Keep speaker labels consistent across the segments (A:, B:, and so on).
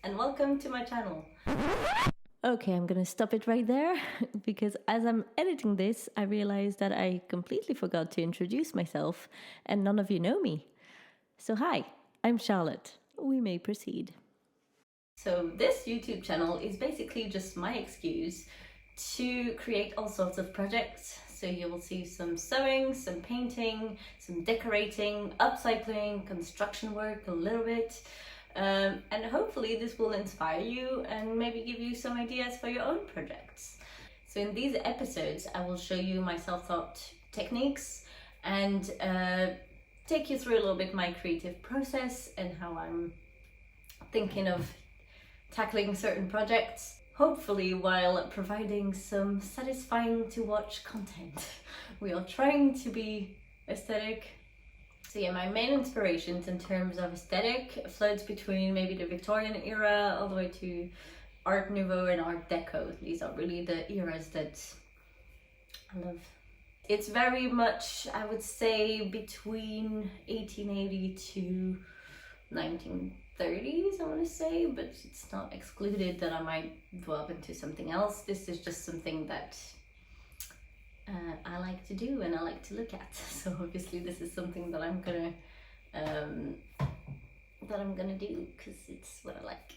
A: and welcome to my channel.
B: Okay, I'm gonna stop it right there because as I'm editing this, I realized that I completely forgot to introduce myself and none of you know me. So hi, I'm Charlotte. We may proceed.
A: So this YouTube channel is basically just my excuse to create all sorts of projects. So you will see some sewing, some painting, some decorating, upcycling, construction work a little bit. And hopefully this will inspire you and maybe give you some ideas for your own projects. So in these episodes, I will show you my self-taught techniques and take you through a little bit my creative process and how I'm thinking of tackling certain projects, hopefully while providing some satisfying to watch content. We are trying to be aesthetic. So yeah, my main inspirations in terms of aesthetic floats between maybe the Victorian era all the way to Art Nouveau and Art Deco. These are really the eras that I love. It's very much, I would say, between 1880 to 1930s, I want to say, but it's not excluded that I might evolve into something else. This is just something that I like to do and I like to look at. So obviously this is something that I'm gonna do because it's what I like.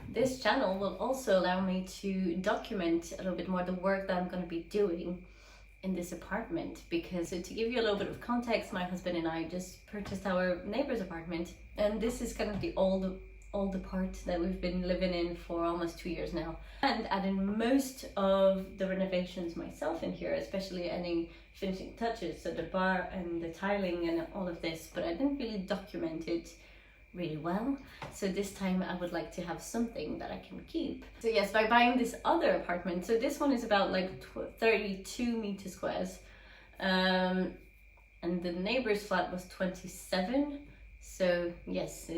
A: This channel will also allow me to document a little bit more the work that I'm going to be doing in this apartment, because to give you a little bit of context, my husband and I just purchased our neighbor's apartment, and this is kind of the old part that we've been living in for almost 2 years now, and adding most of the renovations myself in here, especially adding finishing touches, so the bar and the tiling and all of this, but I didn't really document it really well. So this time I would like to have something that I can keep. So yes, by buying this other apartment, so this one is about like 32 meter squares, and the neighbor's flat was 27. So yes,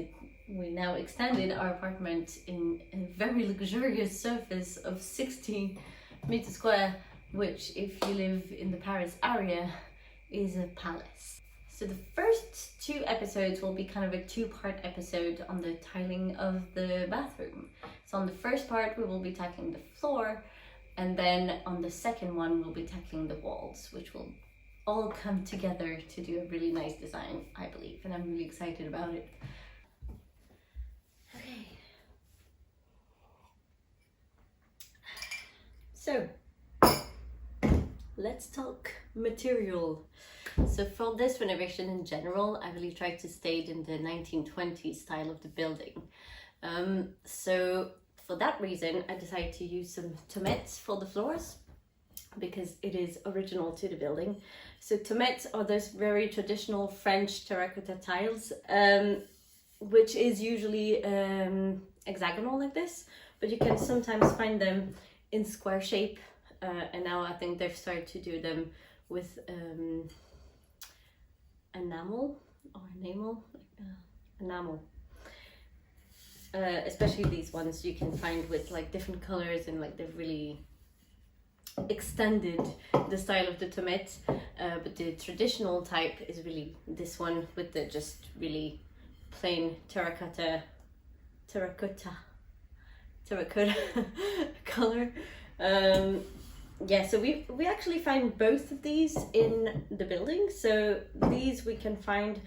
A: we now extended our apartment in a very luxurious surface of 60 meters square, which if you live in the Paris area is a palace. So the first 2 episodes will be kind of a 2-part episode on the tiling of the bathroom. So on the first part we will be tackling the floor, and then on the second one we'll be tackling the walls, which will all come together to do a really nice design, I believe, and I'm really excited about it. Okay. So let's talk material. So for this renovation in general, I really tried to stay in the 1920s style of the building. So for that reason, I decided to use some tomettes for the floors, because it is original to the building. So tomettes are those very traditional French terracotta tiles, which is usually hexagonal like this, but you can sometimes find them in square shape, and now I think they've started to do them with enamel. Especially these ones you can find with like different colors, and like they've really extended the style of the tomette, but the traditional type is really this one with the just really plain terracotta color. Yeah, so we actually find both of these in the building. So these we can find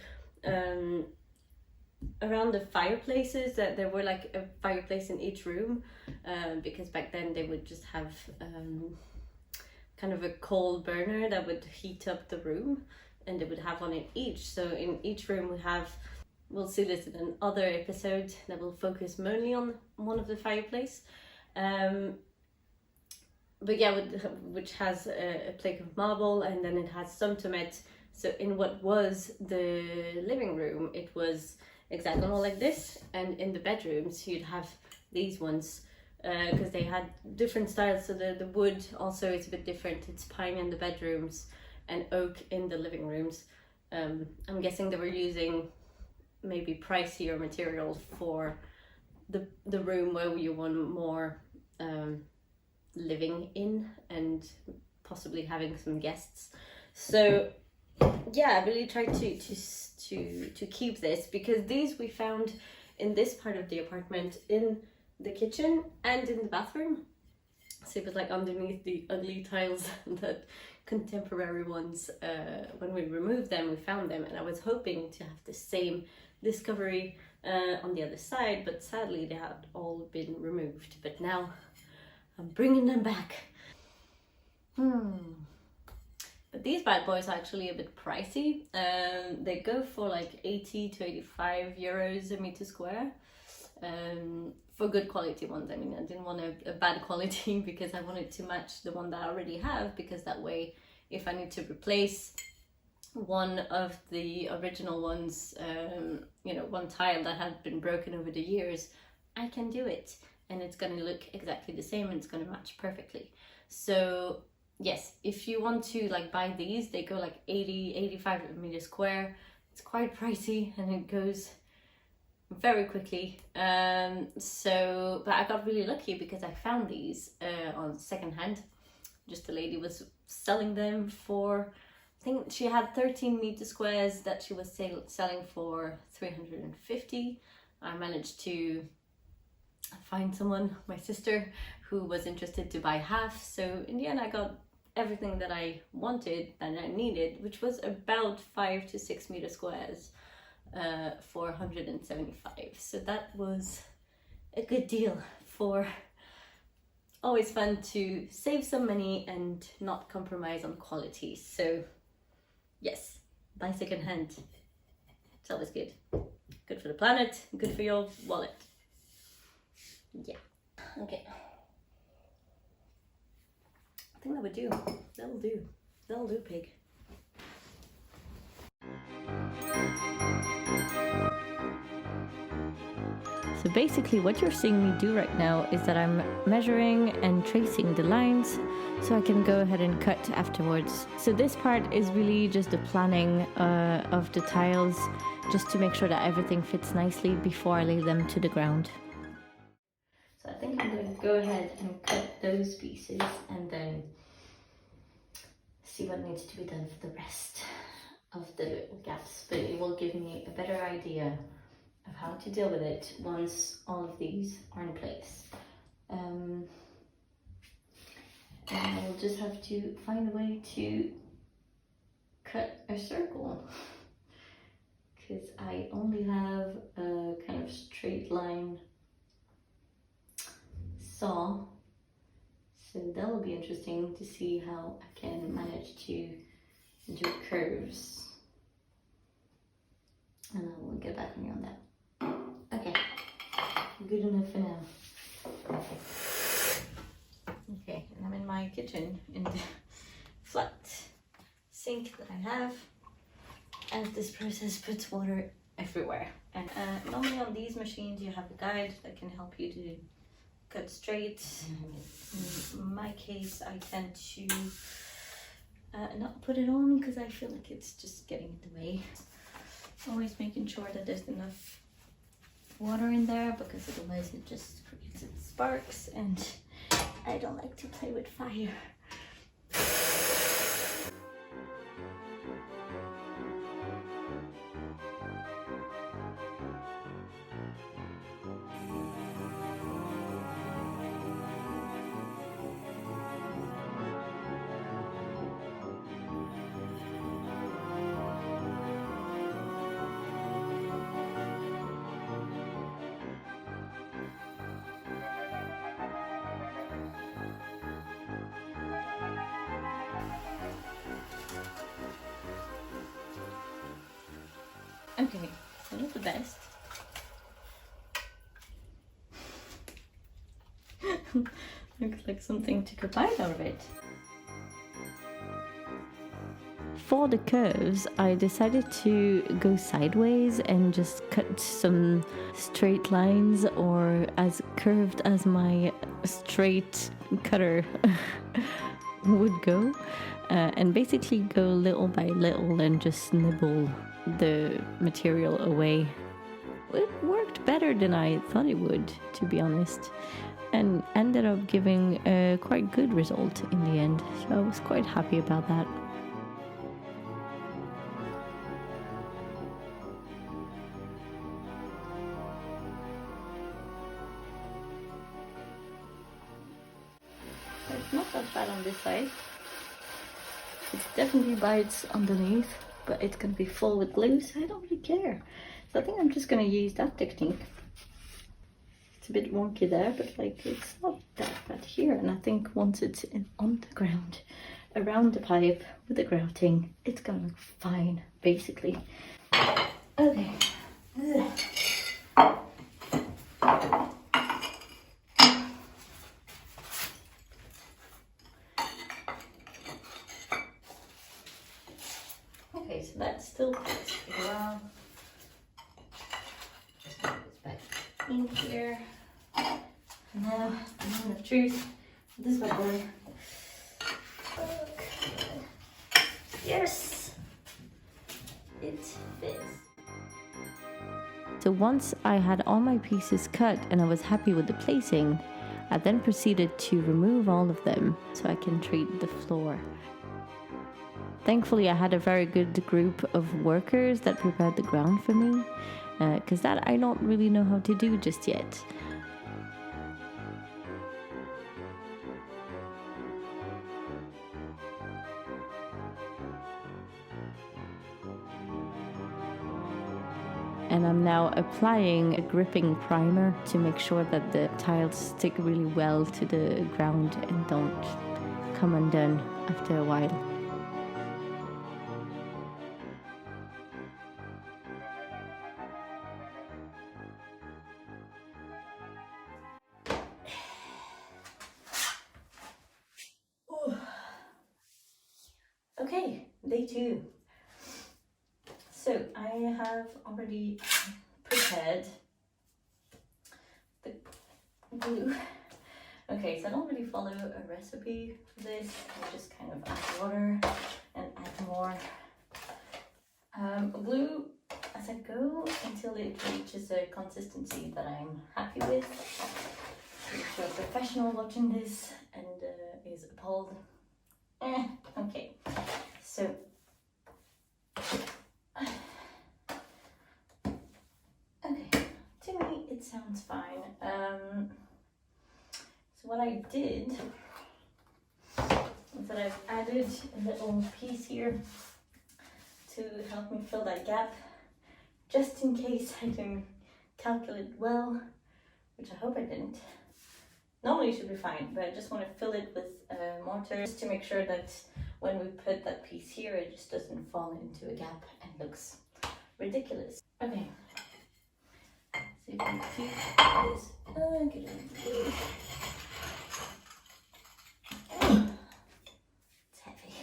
A: around the fireplaces, that there were like a fireplace in each room, because back then they would just have kind of a coal burner that would heat up the room, and they would have one in each. So in each room we'll see this in another episode that will focus mainly on one of the fireplace. But yeah, which has a plate of marble, and then it has some tomette. So in what was the living room, it was hexagonal like this, and in the bedrooms you'd have these ones, because they had different styles. So the wood also is a bit different. It's pine in the bedrooms and oak in the living rooms. I'm guessing they were using maybe pricier material for the room where you want more living in and possibly having some guests. So yeah, I really tried to keep this, because these we found in this part of the apartment, in the kitchen and in the bathroom. So it was like underneath the ugly tiles, that contemporary ones. When we removed them, we found them, and I was hoping to have the same discovery on the other side, but sadly they had all been removed. But now I'm bringing them back. But these bad boys are actually a bit pricey. They go for like 80 to 85 euros a meter square. For good quality ones. I mean, I didn't want a bad quality because I wanted to match the one that I already have, because that way if I need to replace one of the original ones, you know, one tile that had been broken over the years, I can do it and it's going to look exactly the same and it's going to match perfectly. So yes, if you want to like buy these, they go like 85 meters square. It's quite pricey and it goes very quickly. But I got really lucky because I found these on secondhand. Just a lady was selling them for, I think she had 13 meter squares that she was selling for 350. I managed to find someone, my sister, who was interested to buy half. So in the end I got everything that I wanted and I needed, which was about 5 to 6 meter squares for 175. So that was a good deal. For always fun to save some money and not compromise on quality. So yes, buy second hand. It's always good. Good for the planet, good for your wallet. Yeah. Okay. I think that would do. That'll do. That'll do, pig.
B: So basically what you're seeing me do right now is that I'm measuring and tracing the lines so I can go ahead and cut afterwards. So this part is really just the planning of the tiles, just to make sure that everything fits nicely before I lay them to the ground.
A: So I think I'm going to go ahead and cut those pieces and then see what needs to be done for the rest of the gaps, but it will give me a better idea of how to deal with it once all of these are in place. And I'll just have to find a way to cut a circle, because I only have a kind of straight line saw. So that will be interesting to see how I can manage to do curves. And I will get back on you on that. Okay, good enough for now. Okay, and I'm in my kitchen in the flat sink that I have, as this process puts water everywhere. And normally on these machines you have a guide that can help you to cut straight. In my case, I tend to not put it on because I feel like it's just getting in the way. Always making sure that there's enough water in there, because otherwise it just creates sparks and I don't like to play with fire. Okay, so not the best. Looks like something took a bite out of it.
B: For the curves, I decided to go sideways and just cut some straight lines, or as curved as my straight cutter would go, and basically go little by little and just nibble the material away. It worked better than I thought it would, to be honest, and ended up giving a quite good result in the end, so I was quite happy about that. not that bad on this side. It's definitely bites underneath, but it's gonna be full with glue, so I don't really care. So I think I'm just gonna use that technique. It's a bit wonky there, but like it's not that bad here. And I think once it's on the ground, around the pipe with the grouting, it's gonna look fine, basically. Okay. Okay, so that's still fits pretty well. Just put this back in here. And now, the moment of truth. This bad boy. Okay. Yes! It fits. So once I had all my pieces cut and I was happy with the placing, I then proceeded to remove all of them so I can treat the floor. Thankfully, I had a very good group of workers that prepared the ground for me, because that I don't really know how to do just yet. And I'm now applying a gripping primer to make sure that the tiles stick really well to the ground and don't come undone after a while. Okay, day 2. So I have already prepared the glue. Okay, so I don't really follow a recipe for this. I just kind of add water and add more glue as I go until it reaches a consistency that I'm happy with. So if you're a professional watching this and is appalled, okay. So okay, to me it sounds fine. So what I did is that I've added a little piece here to help me fill that gap, just in case I didn't calculate well, which I hope I didn't. Normally it should be fine, but I just want to fill it with mortar just to make sure that when we put that piece here, it just doesn't fall into a gap and looks ridiculous. Okay, so you can do this. Get it. It's heavy.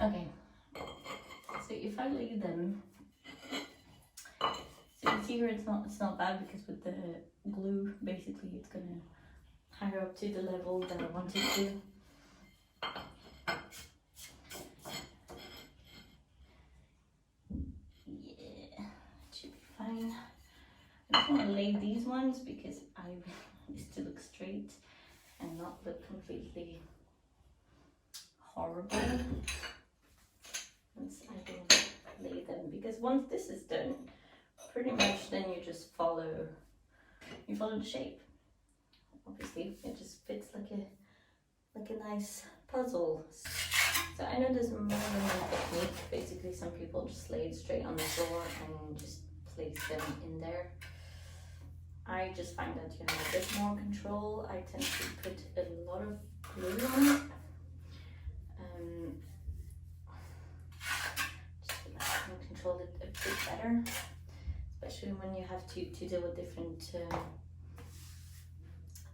B: Okay, so if I lay them, so you can see here it's not bad because with the glue, basically it's gonna higher up to the level that I want it to. Yeah, it should be fine. I just want to lay these ones because I want this to look straight and not look completely horrible once I don't lay them, because once this is done, pretty much then you just follow the shape. Obviously it just fits like a nice puzzle. So I know there's more than one technique. Basically some people just lay it straight on the floor and just place them in there. I just find that you have a bit more control. I tend to put a lot of glue on it. Just so that I can control it a bit better, especially when you have to deal with different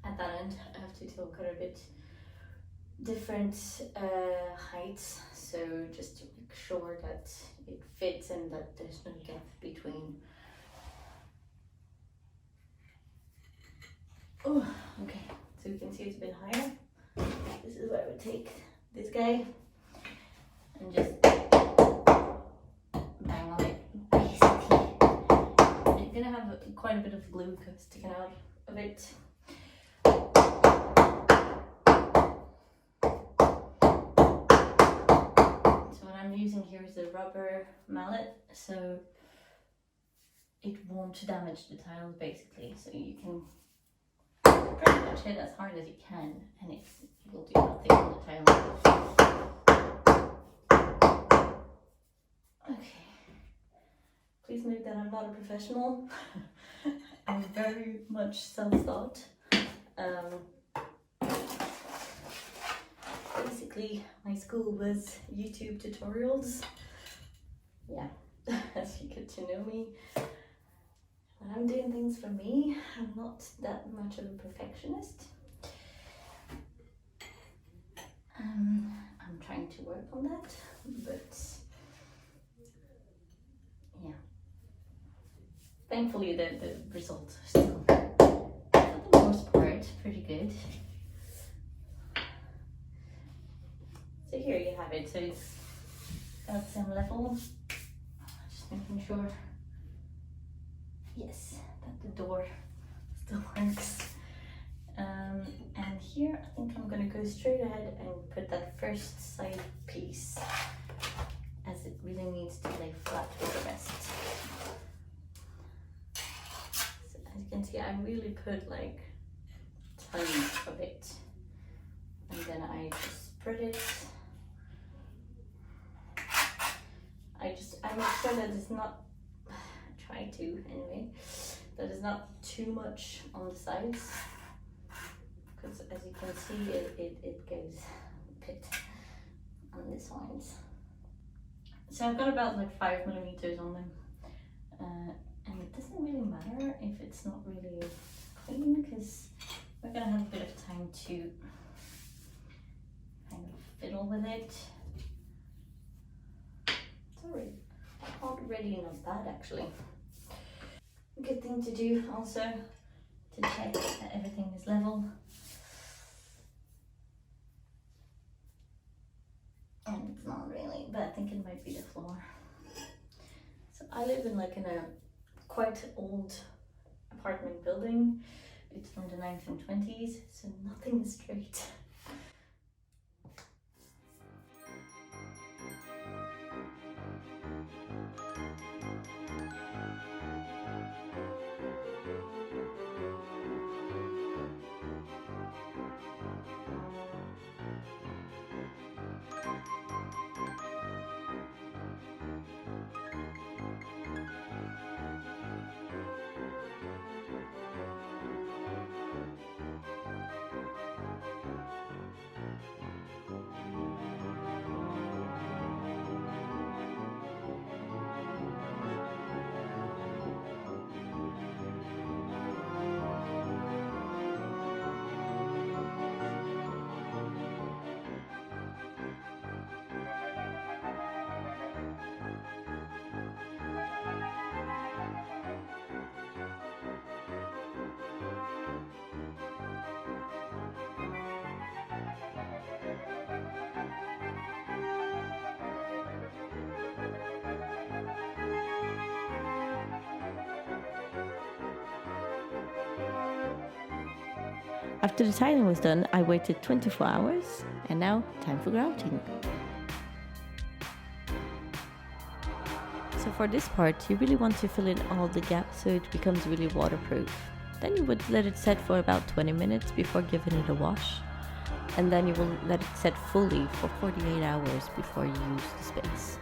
B: at that end, I have to deal quite a bit different heights, so just to make sure that it fits and that there's no gap between. Oh, okay, so you can see it's a bit higher. This is where I would take this guy and just bang on it, basically. You're gonna have quite a bit of glue sticking out of it. Using here is a rubber mallet, so it won't damage the tiles basically, so you can pretty
A: touch it as hard as you can, and it will do nothing on the tile. Okay. Please note that I'm not a professional. I'm very much self-taught. Basically, my school was YouTube tutorials. Yeah, as you get to know me. When I'm doing things for me, I'm not that much of a perfectionist. I'm trying to work on that, but yeah. Thankfully, the results are still, for the most part, pretty good. So here you have it. So it's got some level. Just making sure, yes, that the door still works. And here I think I'm gonna go straight ahead and put that first side piece, as it really needs to lay flat with the rest. So as you can see, I really put like tons of it, and then I just spread it. I make sure that it's not, try to anyway, that it's not too much on the sides, because as you can see it goes a bit on the sides. So I've got about like 5 millimeters on them, and it doesn't really matter if it's not really clean, because we're gonna have a bit of time to kind of fiddle with it. Sorry, already not bad actually. Good thing to do also to check that everything is level. And it's not really, but I think it might be the floor. So I live in like in a quite old apartment building. It's from the 1920s, so nothing is straight.
B: After the tiling was done, I waited 24 hours, and now time for grouting. So for this part, you really want to fill in all the gaps so it becomes really waterproof. Then you would let it set for about 20 minutes before giving it a wash. And then you will let it set fully for 48 hours before you use the space.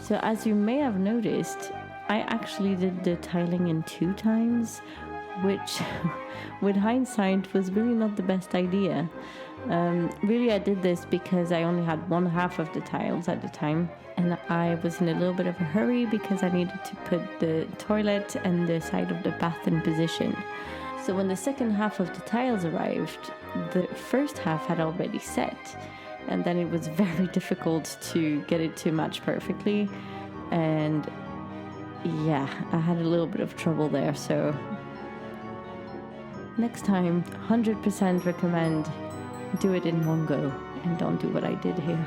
B: So as you may have noticed, I actually did the tiling in 2 times, which with hindsight was really not the best idea. Really I did this because I only had one half of the tiles at the time, and I was in a little bit of a hurry because I needed to put the toilet and the side of the bath in position. So when the second half of the tiles arrived, the first half had already set, and then it was very difficult to get it to match perfectly, and yeah, I had a little bit of trouble there. So next time, 100% recommend do it in one go and don't do what I did here.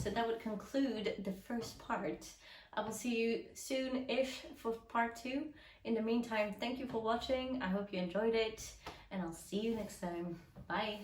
A: So that would conclude the first part. I will see you soon-ish for part 2. In the meantime, thank you for watching. I hope you enjoyed it, and I'll see you next time. Bye.